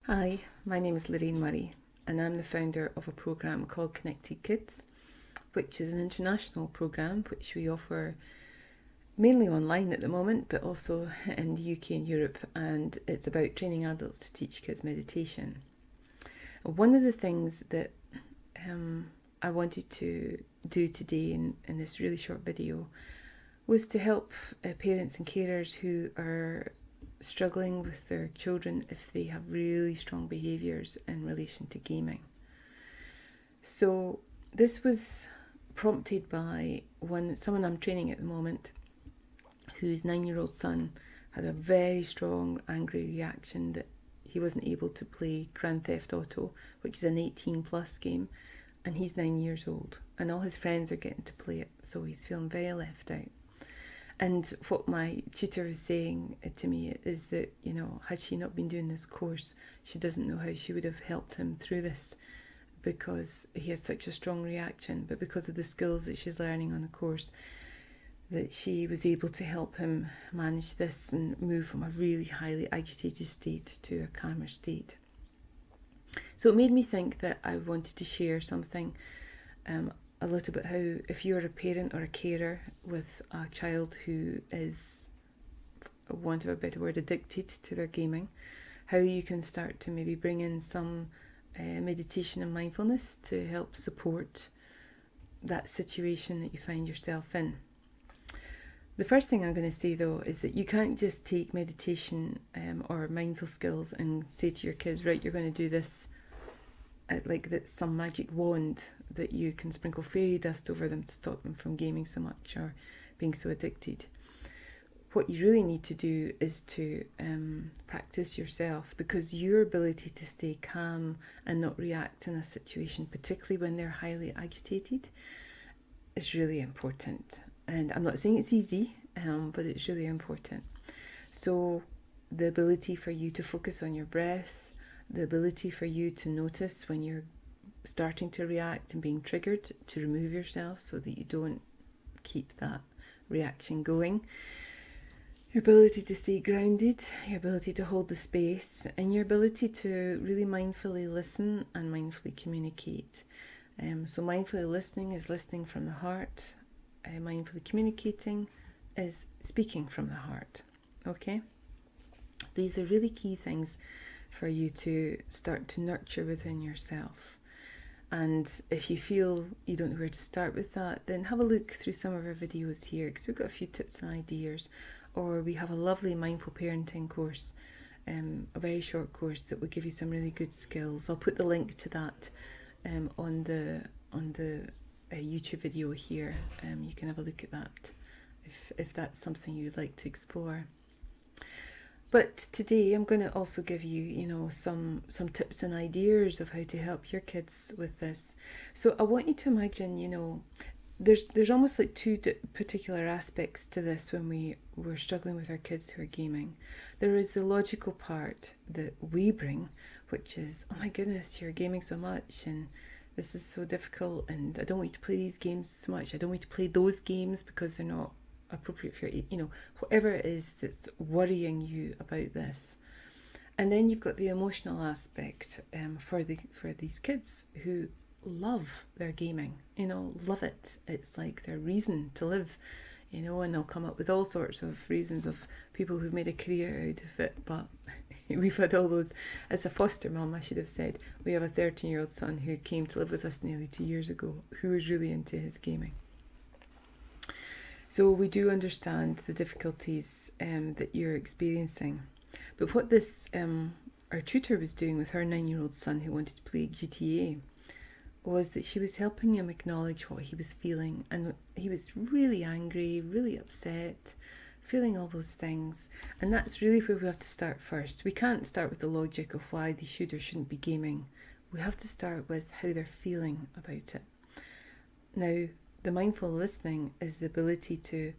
Hi, my name is Lorraine Murray, and I'm the founder of a programme called Connected Kids, which is an international programme which we offer mainly online at the moment, but also in the UK and Europe, and it's about training adults to teach kids meditation. One of the things that I wanted to do today in this really short video was to help parents and carers who are struggling with their children if they have really strong behaviours in relation to gaming. So this was prompted by someone I'm training at the moment whose 9-year-old son had a very strong angry reaction that he wasn't able to play Grand Theft Auto, which is an 18 plus game, and he's 9 years old and all his friends are getting to play it, so he's feeling very left out. And what my tutor was saying to me is that, had she not been doing this course, she doesn't know how she would have helped him through this because he has such a strong reaction. But because of the skills that she's learning on the course, that she was able to help him manage this and move from a really highly agitated state to a calmer state. So it made me think that I wanted to share something a little bit how, if you're a parent or a carer with a child who is, for want of a better word, addicted to their gaming, how you can start to maybe bring in some meditation and mindfulness to help support that situation that you find yourself in. The first thing I'm going to say though is that you can't just take meditation or mindful skills and say to your kids, right, you're going to do this like that's some magic wand that you can sprinkle fairy dust over them to stop them from gaming so much or being so addicted. What you really need to do is to practice yourself, because your ability to stay calm and not react in a situation, particularly when they're highly agitated, is really important. And I'm not saying it's easy, but it's really important. So the ability for you to focus on your breath, the ability for you to notice when you're starting to react and being triggered, to remove yourself so that you don't keep that reaction going. Your ability to stay grounded, your ability to hold the space, and your ability to really mindfully listen and mindfully communicate. So mindfully listening is listening from the heart. Mindfully communicating is speaking from the heart. Okay? These are really key things for you to start to nurture within yourself. And if you feel you don't know where to start with that, then have a look through some of our videos here, because we've got a few tips and ideas. Or we have a lovely mindful parenting course, a very short course that will give you some really good skills. I'll put the link to that on the YouTube video here. You can have a look at that if that's something you'd like to explore. But today I'm going to also give you, some tips and ideas of how to help your kids with this. So I want you to imagine, there's almost like two particular aspects to this when we're struggling with our kids who are gaming. There is the logical part that we bring, which is, oh my goodness, you're gaming so much and this is so difficult and I don't want you to play these games so much. I don't want you to play those games because they're not appropriate for you, whatever it is that's worrying you about this. And then you've got the emotional aspect for these kids who love their gaming, love it. It's like their reason to live, and they'll come up with all sorts of reasons of people who've made a career out of it. But we've had all those. As a foster mum, I should have said, we have a 13-year-old son who came to live with us nearly 2 years ago who was really into his gaming. So we do understand the difficulties that you're experiencing. But what this our tutor was doing with her 9-year-old son who wanted to play GTA was that she was helping him acknowledge what he was feeling. And he was really angry, really upset, feeling all those things. And that's really where we have to start first. We can't start with the logic of why they should or shouldn't be gaming. We have to start with how they're feeling about it. Now, the mindful listening is the ability to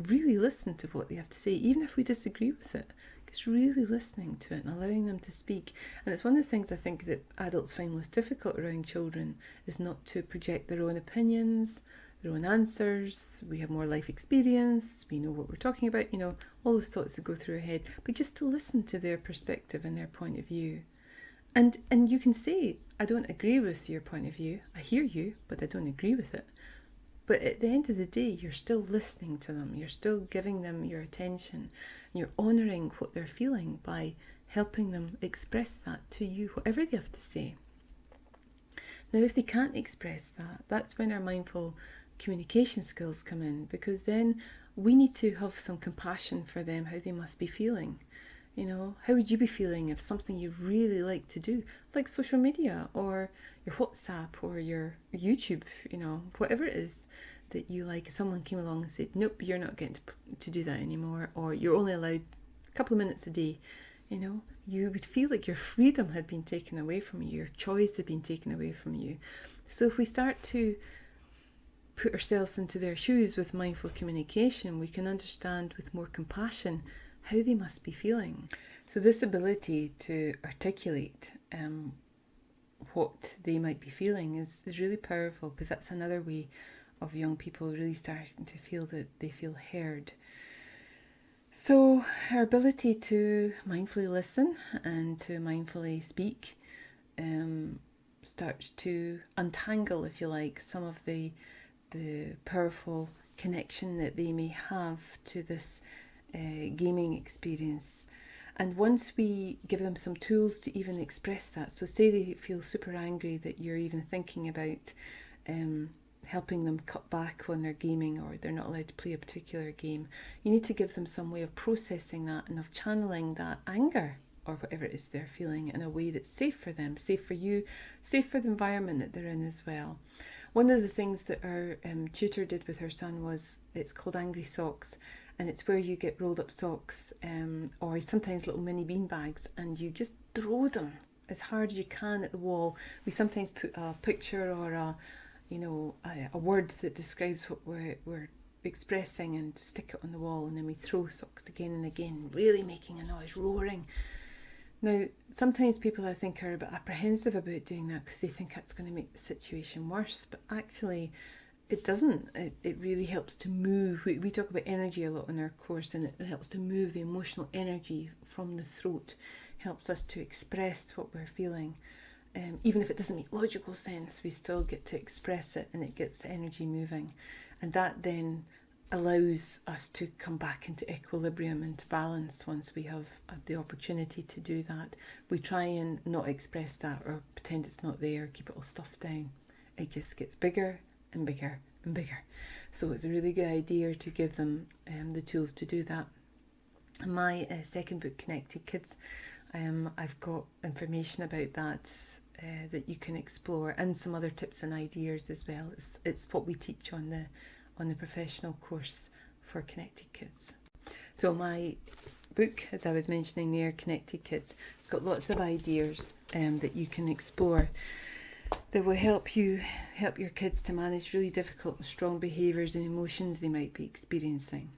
really listen to what they have to say, even if we disagree with it. Just really listening to it and allowing them to speak. And it's one of the things I think that adults find most difficult around children is not to project their own opinions, their own answers. We have more life experience, we know what we're talking about, all those thoughts that go through our head, but just to listen to their perspective and their point of view. And you can say, I don't agree with your point of view. I hear you, but I don't agree with it. But at the end of the day, you're still listening to them. You're still giving them your attention. You're honouring what they're feeling by helping them express that to you, whatever they have to say. Now, if they can't express that, that's when our mindful communication skills come in, because then we need to have some compassion for them, how they must be feeling. You know, how would you be feeling if something you really like to do, like social media or your WhatsApp or your YouTube, you know, whatever it is that you like, someone came along and said, nope, you're not getting to do that anymore, or you're only allowed a couple of minutes a day. You know, you would feel like your freedom had been taken away from you, your choice had been taken away from you. So if we start to put ourselves into their shoes with mindful communication, we can understand with more compassion how they must be feeling. So this ability to articulate what they might be feeling is really powerful, because that's another way of young people really starting to feel that they feel heard. So our ability to mindfully listen and to mindfully speak starts to untangle, if you like, some of the powerful connection that they may have to this gaming experience. And once we give them some tools to even express that, so say they feel super angry that you're even thinking about helping them cut back on their gaming, or they're not allowed to play a particular game, you need to give them some way of processing that and of channeling that anger or whatever it is they're feeling in a way that's safe for them, safe for you, safe for the environment that they're in as well. One of the things that our tutor did with her son was, it's called Angry Socks, and it's where you get rolled up socks or sometimes little mini bean bags, and you just throw them as hard as you can at the wall. We sometimes put a picture or a word that describes what we're expressing and stick it on the wall, and then we throw socks again and again, really making a noise, roaring. Now, sometimes people, I think, are a bit apprehensive about doing that because they think that's going to make the situation worse, but actually it doesn't. It really helps to move. We talk about energy a lot in our course, and it helps to move the emotional energy from the throat, helps us to express what we're feeling. Even if it doesn't make logical sense, we still get to express it, and it gets the energy moving. And that then allows us to come back into equilibrium and to balance once we have the opportunity to do that. We try and not express that or pretend it's not there, keep it all stuffed down. It just gets bigger and bigger and bigger. So it's a really good idea to give them the tools to do that. In my second book, Connected Kids, I've got information about that that you can explore, and some other tips and ideas as well. It's what we teach on the professional course for Connected Kids. So my book, as I was mentioning there, Connected Kids, it's got lots of ideas that you can explore that will help your kids to manage really difficult and strong behaviours and emotions they might be experiencing.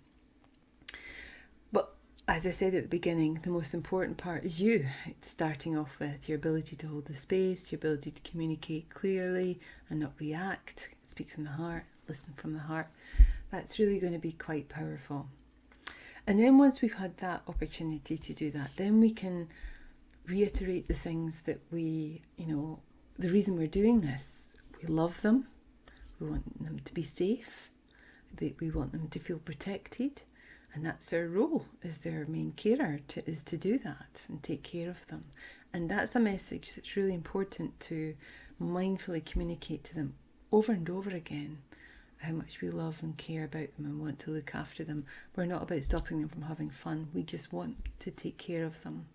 But as I said at the beginning, the most important part is you, starting off with your ability to hold the space, your ability to communicate clearly and not react, speak from the heart, listen from the heart. That's really going to be quite powerful. And then once we've had that opportunity to do that, then we can reiterate the things that we, the reason we're doing this. We love them. We want them to be safe. We want them to feel protected. And that's our role as their main carer, is to do that and take care of them. And that's a message that's really important to mindfully communicate to them over and over again, how much we love and care about them and want to look after them. We're not about stopping them from having fun. We just want to take care of them.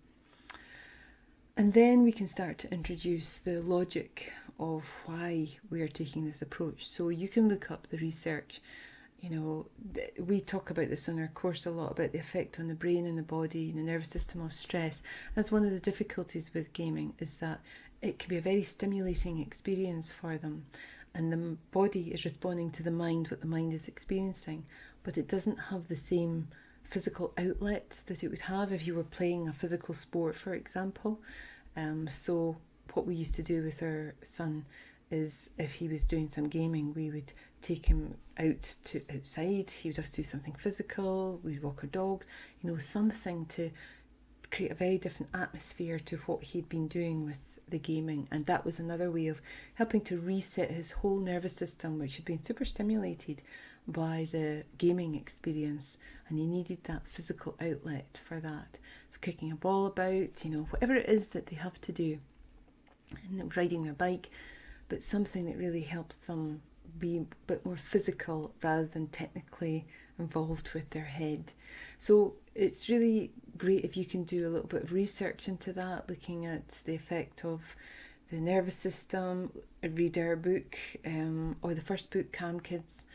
And then we can start to introduce the logic of why we are taking this approach. So you can look up the research. We talk about this in our course a lot, about the effect on the brain and the body and the nervous system of stress. That's one of the difficulties with gaming, is that it can be a very stimulating experience for them. And the body is responding to the mind, what the mind is experiencing. But it doesn't have the same physical outlet that it would have if you were playing a physical sport, for example. So what we used to do with our son is, if he was doing some gaming, we would take him outside. He would have to do something physical. We'd walk our dogs, something to create a very different atmosphere to what he'd been doing with the gaming, and that was another way of helping to reset his whole nervous system, which had been super stimulated by the gaming experience, and he needed that physical outlet for that. So kicking a ball about, whatever it is that they have to do, and riding their bike, but something that really helps them be a bit more physical rather than technically involved with their head. So it's really great if you can do a little bit of research into that, looking at the effect of the nervous system. Read our book, or the first book, Calm Kids,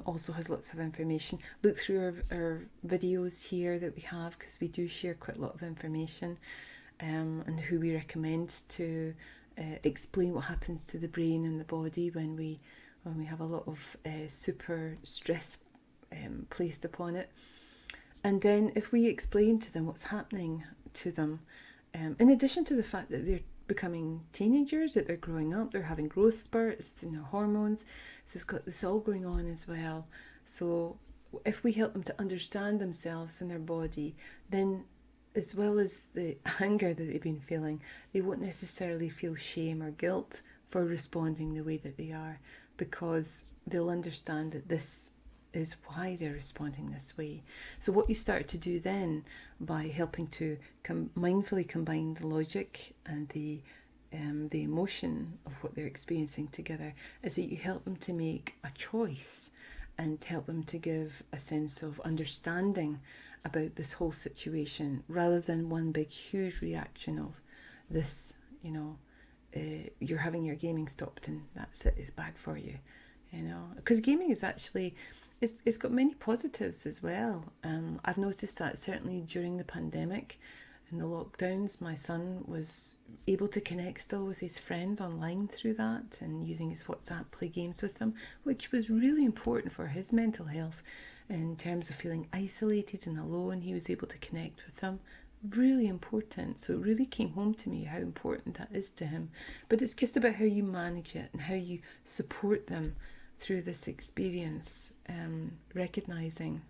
also has lots of information. Look through our videos here that we have, because we do share quite a lot of information, and who we recommend to explain what happens to the brain and the body when we have a lot of super stress placed upon it. And then if we explain to them what's happening to them, in addition to the fact that they're becoming teenagers, that they're growing up, they're having growth spurts, hormones, so they've got this all going on as well. So if we help them to understand themselves and their body, then as well as the anger that they've been feeling, they won't necessarily feel shame or guilt for responding the way that they are, because they'll understand that this is why they're responding this way. So what you start to do then, by helping to mindfully combine the logic and the emotion of what they're experiencing together, is that you help them to make a choice and help them to give a sense of understanding about this whole situation, rather than one big huge reaction of this, you're having your gaming stopped and that's it, it's bad for you, because gaming is actually, it's got many positives as well. I've noticed that certainly during the pandemic and the lockdowns, my son was able to connect still with his friends online through that, and using his WhatsApp, play games with them, which was really important for his mental health. In terms of feeling isolated and alone, he was able to connect with them. Really important. So it really came home to me how important that is to him. But it's just about how you manage it and how you support them through this experience, recognizing,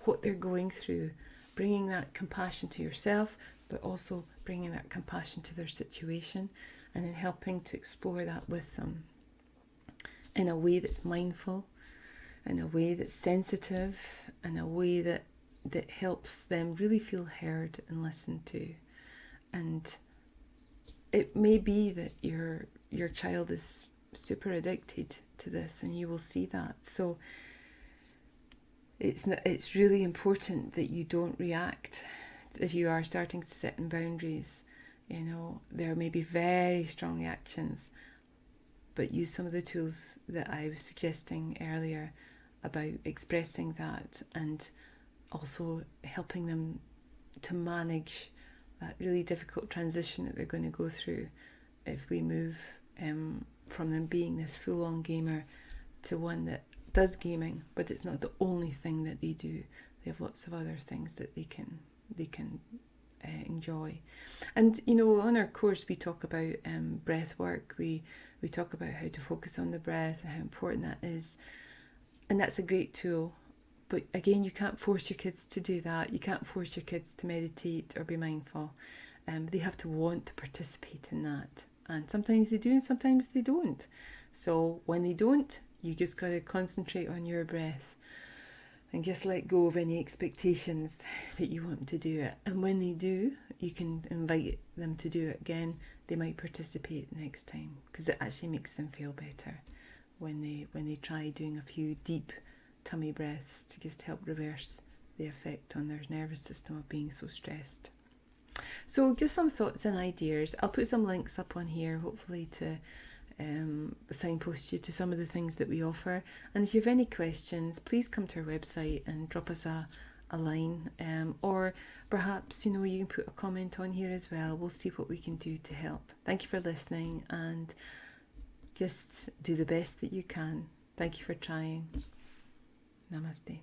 what they're going through, bringing that compassion to yourself, but also bringing that compassion to their situation, and then helping to explore that with them in a way that's mindful, in a way that's sensitive, in a way that helps them really feel heard and listened to. And it may be that your child is super addicted to this, and you will see that. So it's really important that you don't react if you are starting to set in boundaries. There may be very strong reactions, but use some of the tools that I was suggesting earlier about expressing that, and also helping them to manage that really difficult transition that they're going to go through if we move from them being this full-on gamer to one that does gaming, but it's not the only thing that they do. They have lots of other things that they can enjoy. And on our course we talk about breath work. We talk about how to focus on the breath and how important that is. And that's a great tool. But again, you can't force your kids to do that. You can't force your kids to meditate or be mindful. They have to want to participate in that. And sometimes they do and sometimes they don't. So when they don't, you just got to concentrate on your breath and just let go of any expectations that you want them to do it. And when they do, you can invite them to do it again. They might participate next time, because it actually makes them feel better when they try doing a few deep tummy breaths to just help reverse the effect on their nervous system of being so stressed. So just some thoughts and ideas. I'll put some links up on here, hopefully to signpost you to some of the things that we offer. And if you have any questions, please come to our website and drop us a line, or perhaps you can put a comment on here as well. We'll see what we can do to help. Thank you for listening, and just do the best that you can. Thank you for trying. Namaste.